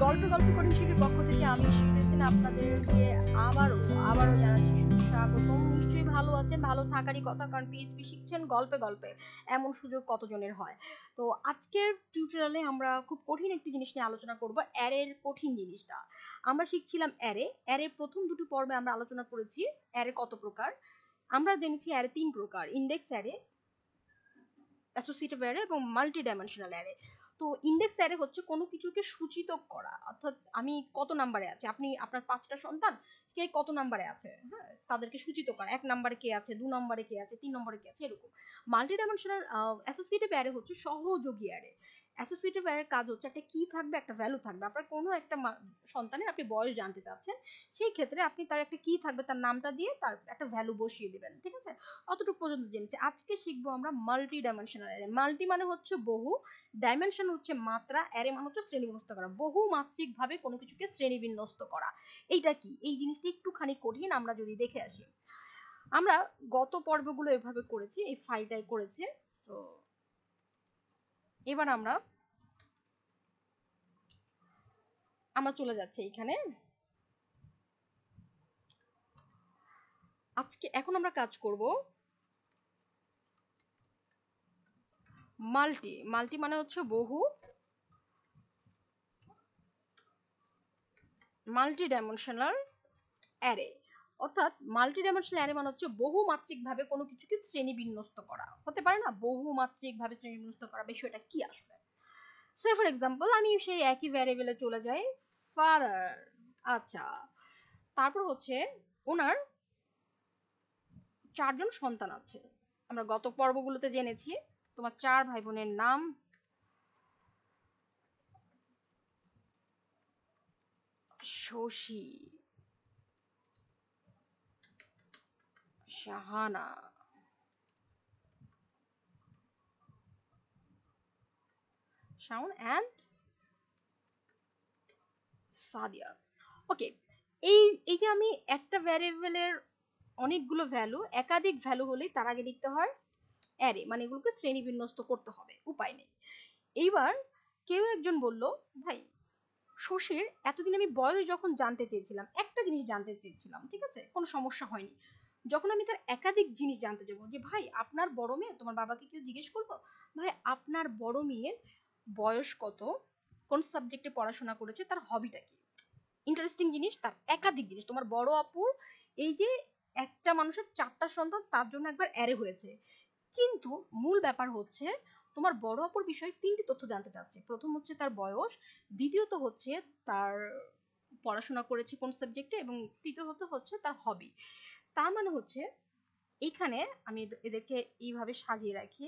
গল্পে গল্প কোডিং শিখের পক্ষ থেকে আমি শিখেছেন আপনাদেরকে আবারও জানাচ্ছি সুস্বাগতম। নিশ্চয়ই ভালো আছেন, ভালো থাকারই কথা, কারণ পিএইচপি শিখছেন গল্পে গল্পে, এমন সুযোগ কতজনের হয়। তো আজকের টিউটোরিয়ালে আমরা খুব কঠিন একটি জিনিস নিয়ে আলোচনা করব, অ্যারের কঠিন জিনিসটা। আমরা শিখছিলাম অ্যারের প্রথম দুটো পর্বে আমরা আলোচনা করেছি অ্যারে কত প্রকার। আমরা জেনেছি অ্যারে তিন প্রকার: ইন্ডেক্স অ্যারে, অ্যাসোসিয়েটিভ অ্যারে এবং মাল্টি ডাইমেনশনাল অ্যারে। তো ইন্ডেক্স অ্যারে হচ্ছে কোনো কিছুকে সূচিত করা, অর্থাৎ আমি কত নাম্বারে আছে, আপনি আপনার 5টা সন্তান, কে কত নাম্বারে আছে, হ্যাঁ, তাদেরকে সূচিত করা, 1 নম্বরে কে আছে, 2 নম্বরে কে আছে, 3 নম্বরে কে আছে, এরকম। মাল্টি ডাইমেনশনাল অ্যাসোসিয়েটিভ অ্যারে হচ্ছে সহযোগী অ্যারে। অ্যাসোসিয়েটিভ অ্যারের কাজ হচ্ছে একটা কি থাকবে, একটা ভ্যালু থাকবে। আপনার কোনো একটা সন্তানের আপনি বয়স জানতে চাচ্ছেন, সেই ক্ষেত্রে আপনি তার একটা কি থাকবে, তার নামটা দিয়ে তার একটা ভ্যালু বসিয়ে দিবেন, ঠিক আছে। অতটুকু পর্যন্ত জেনেছি। আজকে শিখবো আমরা মাল্টি ডাইমেনশনাল অ্যারে। মাল্টি মানে হচ্ছে বহু, ডাইমেনশন হচ্ছে মাত্রা, অ্যারে মানে হচ্ছে শ্রেণীবিন্যস্ত করা, বহু মাত্রিক ভাবে কোনো কিছুকে শ্রেণীবিন্যস্ত করা। এইটা কি, এই জিনিসটা একটুখানি কঠিন, আমরা যদি দেখে আসি। আমরা গত পর্বগুলো এভাবে করেছি, এই ফাইলটাই করেছি। তো এবার আমরা চলে যাচ্ছি এইখানে। এখন আমরা কাজ করব মাল্টি মানে হচ্ছে বহু, মাল্টি ডাইমেনশনাল অ্যারে। অর্থাৎ মাল্টি ডাইমেনশনাল অ্যারে মানে হচ্ছে বহুমাত্রিক ভাবে কোনো কিছুকে শ্রেণীবিন্যস্ত করা। হতে পারে না বহুমাত্রিক ভাবে শ্রেণীবিন্যস্ত করা, বিষয়টা কি আসলে। সে ফর এক্সাম্পল আমি সেই একই ভ্যারিয়েবলে চলে যাই, ফাদার। আচ্ছা, তারপর হচ্ছে ওনার 4 জন সন্তান আছে। আমরা গত পর্বগুলোতে জেনেছি তোমার 4 ভাই বোনের নাম। শশী, শাহানা, শাওন এন্ড সাদিয়া। ওকে, এই এই যে আমি একটা ভ্যারিয়েবলের অনেকগুলো ভ্যালু, একাধিক ভ্যালু হলেই তার আগে লিখতে হয় অ্যারে, মানে এগুলোকে শ্রেণী বিন্যস্ত করতে হবে, উপায় নেই। এইবার কেউ একজন বলল, ভাই শশীর এতদিন আমি বয়স যখন জানতে চেয়েছিলাম, একটা জিনিস জানতে চেয়েছিলাম, ঠিক আছে, কোনো সমস্যা হয়নি। যখন আমি তার একাধিক জিনিস জানতে যাবো, যে ভাই আপনার বড় মেয়ে, তোমার বাবাকে কেউ জিজ্ঞেস করবো, ভাই আপনার বড় মেয়ের বয়স কত, কোন সাবজেক্টে পড়াশোনা করেছে, তার হবিটা কি। ইন্টারেস্টিং জিনিস, তার একাধিক জিনিস। তোমার বড় আপুর এই যে একটা মানুষের 4টা সন্তান, তার জন্য একবার অ্যারে হয়েছে। কিন্তু মূল ব্যাপার হচ্ছে তোমার বড় আপুর বিষয়ে 3টি তথ্য জানতে চাচ্ছে। প্রথম হচ্ছে তার বয়স, দ্বিতীয়ত হচ্ছে তার পড়াশোনা করেছে কোন সাবজেক্টে, এবং তৃতীয়ত হচ্ছে তার হবি। তার মানে হচ্ছে এখানে আমি এদেরকে এইভাবে সাজিয়ে রাখি,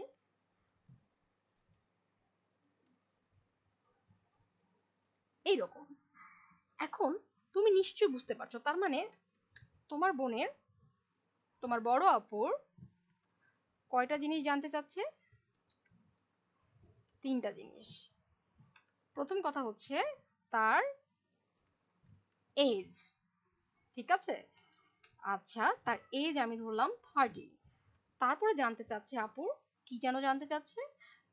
এইরকম। এখন তুমি নিশ্চয়ই বুঝতে পারছো, তার মানে তোমার বোনের, তোমার বড় আপুর কয়টা জিনিস জানতে চাচ্ছে, 3টা জিনিস। প্রথম কথা হচ্ছে তার এজ, ঠিক আছে। আচ্ছা, তার এজ আমি ধরলাম 30। তারপরে জানতে চাচ্ছে আপুর কি যেন জানতে চাচ্ছে,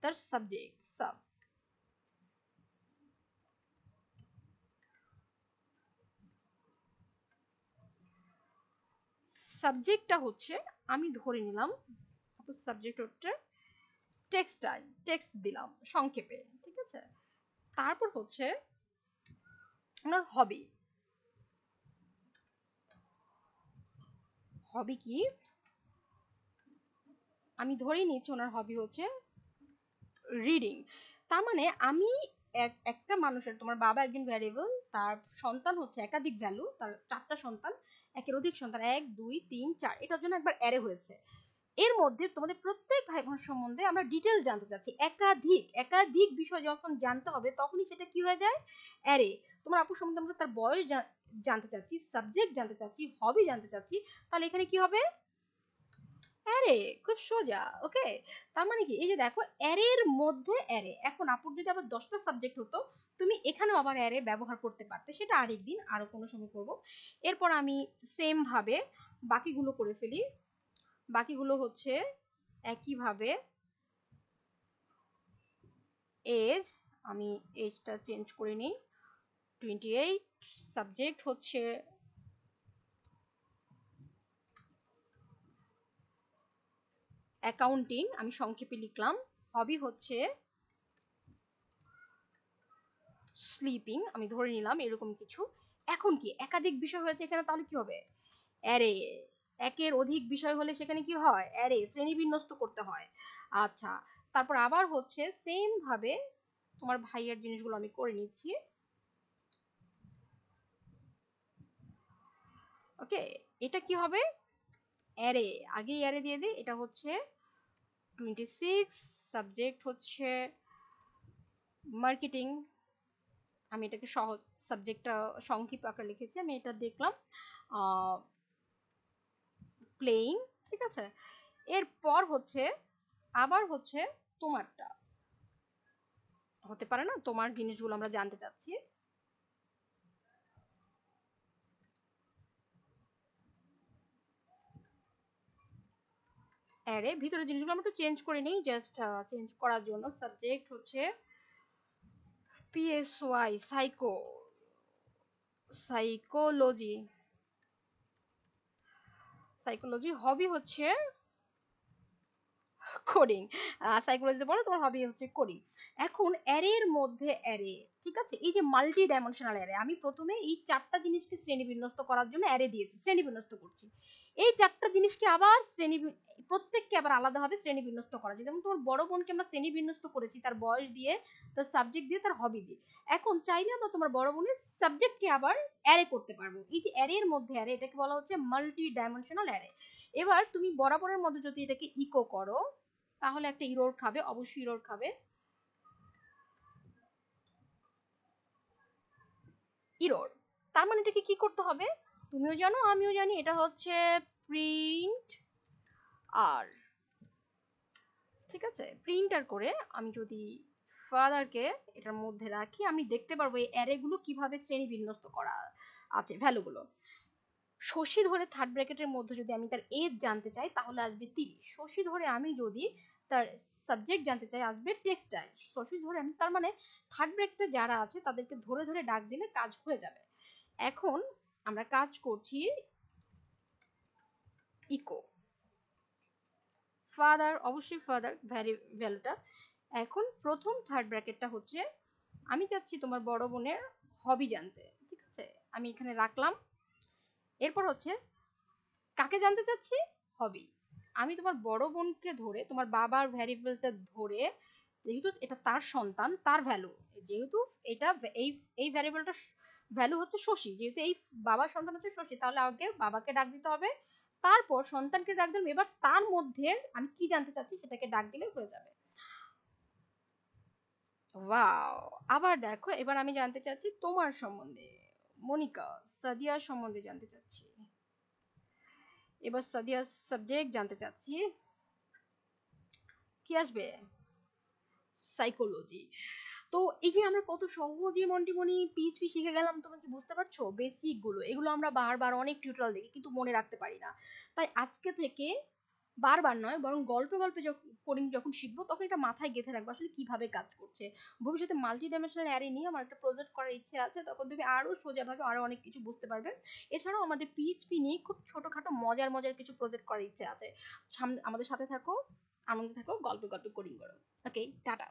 তার সাবজেক্ট, সাবজেক্টটা হচ্ছে, আমি ধরে নিলাম আপুর সাবজেক্ট হচ্ছে টেক্সটাইল, টেক্সট দিলাম সংক্ষেপে, ঠিক আছে। তারপর হচ্ছে ওনার হবি, হবি কি, আমি ধরেই নিচ্ছি ওনার হবি হচ্ছে রিডিং। তার মানে আমি একটা মানুষের, তোমার বাবা একজন ভ্যারিয়েবল, তার সন্তান হচ্ছে একাধিক ভ্যালু, তার 4টা সন্তান, একের অধিক সন্তান, 1 2 3 4, এটার জন্য একবার অ্যারে হয়েছে। এর মধ্যে তোমাদের প্রত্যেক ভাই বোন সম্বন্ধে আমরা ডিটেলস জানতে চাচ্ছি। একাধিক একাধিক বিষয় যখন জানতে হবে, তখনই সেটা কি হয়ে যায়, অ্যারে। তোমার আপুর সম্বন্ধে আমরা তার বয়স জানতে চাচ্ছি, সাবজেক্ট জানতে চাচ্ছি, হবি জানতে চাচ্ছি, তাহলে এখানে কি হবে, অ্যারে। খুব সোজা, ওকে। তার মানে কি, এই যে দেখো অ্যারের মধ্যে অ্যারে। এখন আপুর যদি আবার 10টা সাবজেক্ট হতো, তুমি এখানেও আবার অ্যারে ব্যবহার করতে পারতে, সেটা আরেকদিন আরো কোনো সময় করব। এরপর আমি সেম ভাবে বাকিগুলো করে ফেলি। বাকিগুলো হচ্ছে একইভাবে এজ, আমি এজটা চেঞ্জ করে নিই, 28 সাবজেক্ট হচ্ছে অ্যাকাউন্টিং, আমি সংক্ষেপে লিখলাম। হবি হচ্ছে স্লিপিং, আমি ধরে নিলাম এরকম কিছু। এখন কি একাধিক বিষয় হয়েছে এখানে, তাহলে কি হবে? অ্যারে। একের অধিক বিষয় হলে সেখানে কি হয়? অ্যারে, শ্রেণীবিন্যস্ত করতে হয়। আচ্ছা, তারপর আবার হচ্ছে সেম ভাবে তোমার ভাইয়ের জিনিসগুলো আমি করে নিচ্ছি। ওকে, এটা কি হবে? অ্যারে, আগেই অ্যারে দিয়ে দিই। এটা হচ্ছে 26, সাবজেক্ট হচ্ছে মার্কেটিং। আমি এটাকে সহজ, সাবজেক্টটা সংক্ষিপ্ত আকারে লিখেছি, আমি এটা দেখলাম প্লেইং। ঠিক আছে, এরপর হচ্ছে আবার হচ্ছে তোমারটা হতে পারে না, তোমার জিনিসগুলো আমরা জানতে চাচ্ছি। অ্যারে ভিতরে জিনিসগুলো আমরা একটু চেঞ্জ করে নিই, জাস্ট চেঞ্জ করার জন্য। সাবজেক্ট হচ্ছে পিএসওয়াই, সাইকোলজি। সাইকোলজি। হবি হচ্ছে কোডিং। সাইকোলজিতে পড়ো, তোমার হবি হচ্ছে কোডিং। এখন অ্যারের মধ্যে অ্যারে, ঠিক আছে, এই যে মাল্টি ডাইমেনশনাল অ্যারে, আমি প্রথমে এই চারটা জিনিসকে শ্রেণীবিন্যস্ত করার জন্য অ্যারে দিয়েছি, শ্রেণীবিন্যস্ত করছি। এই চারটা জিনিসকে আবার প্রত্যেককে আবার আলাদাভাবে শ্রেণীবিন্যস্ত করা যায়। যেমন তোমার বড় বোনকে আমরা শ্রেণীবিন্যস্ত করেছি তার বয়স দিয়ে, তার সাবজেক্ট দিয়ে, তার হবি দিয়ে। এখন চাইলে আমরা তোমার বড় বোনের সাবজেক্টকে আবার অ্যারে করতে পারবো। এই যে অ্যারের মধ্যে অ্যারে, এটাকে বলা হচ্ছে মাল্টি ডাইমেনশনাল অ্যারে। এবার তুমি বরাবরের মধ্যে যদি এটাকে ইকো করো, তাহলে একটা ইরর খাবে, অবশ্যই ইরর খাবে। ইরর, তার মানে এটাকে কি করতে হবে? তুমিও জানো আমিও জানি, এটা হচ্ছে প্রিন্ট আর। ঠিক আছে, প্রিন্টার করে আমি যদি ফাদারকে এটার মধ্যে রাখি, আমি দেখতে পারবো এই অ্যারে গুলো কিভাবে শ্রেণী বিন্যস্ত করা আছে ভ্যালুগুলো। শশী ধরে থার্ড ব্র্যাকেটের মধ্যে যদি আমি তার এজ জানতে চাই তাহলে আসবে 30। শশী ধরে আমি যদি তার সাবজেক্ট জানতে চাই আসবে টেক্সটাইল। শশী ধরে আমি, তার মানে থার্ড ব্র্যাকেটে যারা আছে তাদেরকে ধরে ধরে ডাক দিলে কাজ হয়ে যাবে। এখন আমরা কাজ করছি ইকো ফাদার, অবশ্যই ফাদার ভ্যালুটা। এখন প্রথম থার্ড ব্র্যাকেটটা হচ্ছে আমি চাচ্ছি তোমার বড় বোনের হবি জানতে। ঠিক আছে, আমি এখানে রাখলাম। এরপর হচ্ছে কাকে জানতে চাচ্ছি? হবি। আমি তোমার বড় বোনকে ধরে, তোমার বাবার ভ্যারিয়েবলটা ধরে, যেহেতু এটা তার সন্তান, তার ভ্যালু, যেহেতু এটা এই এই ভ্যারিয়েবলটা ভ্যালু হচ্ছে শশী, যেহেতু এই বাবার সন্তান হচ্ছে শশী, তাহলে আগে বাবাকে ডাক দিতে হবে, তারপর সন্তানকে ডাক দিলাম। এবার তার মধ্যে আমি কি জানতে চাচ্ছি সেটাকে ডাক দিলে হয়ে যাবে। ওয়াও। আবার দেখো, এবার আমি জানতে চাচ্ছি তোমার সম্বন্ধে, মনিকা, সাদিয়ার সম্বন্ধে জানতে চাচ্ছি। এবার সাদিয়ার সাবজেক্ট জানতে চাচ্ছি, কি আসবে? সাইকোলজি। তো এই যে আমরা কত সহজে মন্টিমনি পিএইচপি শিখে গেলাম, তোমরা কি বুঝতে পারছো? বেসিক গুলো, এগুলো আমরা বারবার অনেক টিউটোরিয়াল দেখি কিন্তু মনে রাখতে পারি না। তাই আজকে থেকে বারবার নয়, বরং গল্পে গল্পে যখন কোডিং যখন শিখবো তখন এটা মাথায় গেঁথে রাখবো আসলে কিভাবে কাজ করছে। ভবিষ্যতে মাল্টি ডাইমেনশনাল অ্যারে নিয়ে আমার একটা প্রজেক্ট করার ইচ্ছে আছে, তখন তুমি আরো সোজাভাবে আরো অনেক কিছু বুঝতে পারবে। এছাড়াও আমাদের পিএইচপি নিয়ে খুব ছোটখাটো মজার মজার কিছু প্রজেক্ট করার ইচ্ছে আছে। সামনে আমাদের সাথে থাকো, আনন্দে থাকো, গল্পে গল্পে কোডিং করো। ওকে, টাটা।